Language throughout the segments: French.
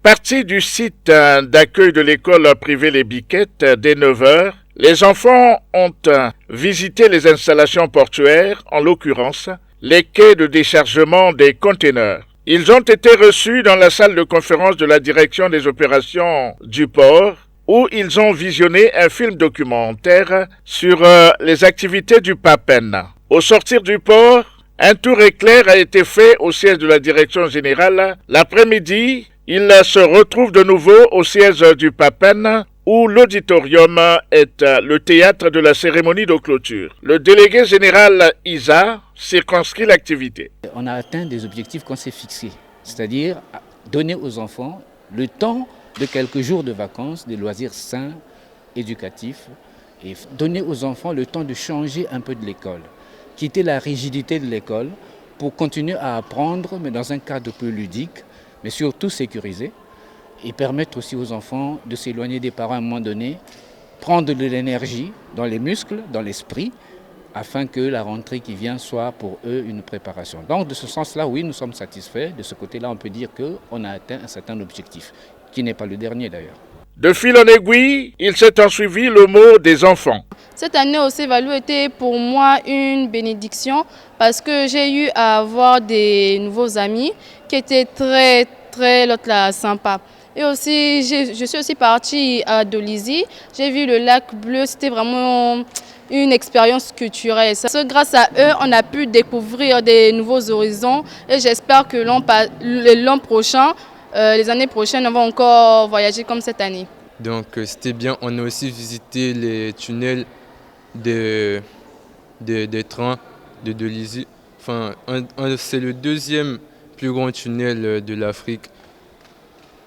Partis du site d'accueil de l'école privée Les Biquettes dès 9 heures, les enfants ont visité les installations portuaires, en l'occurrence les quais de déchargement des conteneurs. Ils ont été reçus dans la salle de conférence de la direction des opérations du port, où ils ont visionné un film documentaire sur les activités du PAPEN. Au sortir du port, un tour éclair a été fait au siège de la direction générale. L'après-midi, ils se retrouvent de nouveau au siège du PAPEN, où l'auditorium est le théâtre de la cérémonie de clôture. Le délégué général Isa circonscrit l'activité. On a atteint des objectifs qu'on s'est fixés, c'est-à-dire donner aux enfants le temps de quelques jours de vacances, des loisirs sains, éducatifs, et donner aux enfants le temps de changer un peu de l'école, quitter la rigidité de l'école pour continuer à apprendre, mais dans un cadre plus ludique, mais surtout sécurisé, et permettre aussi aux enfants de s'éloigner des parents à un moment donné, prendre de l'énergie dans les muscles, dans l'esprit, afin que la rentrée qui vient soit pour eux une préparation. Donc de ce sens-là, oui, nous sommes satisfaits. De ce côté-là, on peut dire qu'on a atteint un certain objectif, qui n'est pas le dernier d'ailleurs. De fil en aiguille, il s'est ensuivi le mot des enfants. Cette année au Cévalou était pour moi une bénédiction parce que j'ai eu à avoir des nouveaux amis qui étaient très sympas. Et aussi, je suis aussi partie à Dolisie. J'ai vu le lac bleu, c'était vraiment une expérience culturelle. Grâce à eux, on a pu découvrir des nouveaux horizons et j'espère que l'an prochain, les années prochaines, on va encore voyager comme cette année. Donc c'était bien, on a aussi visité les tunnels des trains de Dolisie. Enfin, c'est le deuxième plus grand tunnel de l'Afrique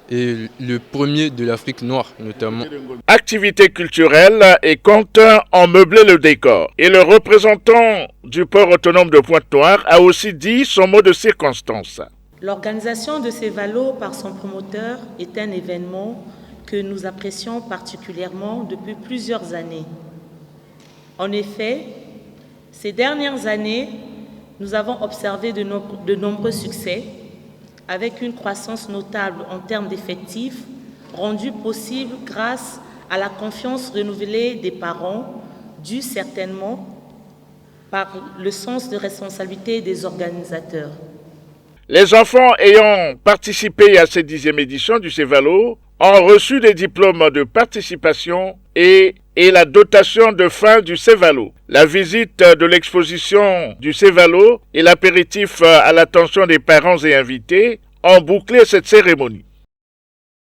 et le premier de l'Afrique noire notamment. Activité culturelle et compte en meubler le décor. Et le représentant du port autonome de Pointe-Noire a aussi dit son mot de circonstance. L'organisation de Cévalou par son promoteur est un événement que nous apprécions particulièrement depuis plusieurs années. En effet, ces dernières années, nous avons observé de nombreux succès avec une croissance notable en termes d'effectifs, rendue possible grâce à la confiance renouvelée des parents, due certainement par le sens de responsabilité des organisateurs. Les enfants ayant participé à cette 10e édition du Cévalou ont reçu des diplômes de participation et la dotation de fin du Cévalou. La visite de l'exposition du Cévalou et l'apéritif à l'attention des parents et invités ont bouclé cette cérémonie.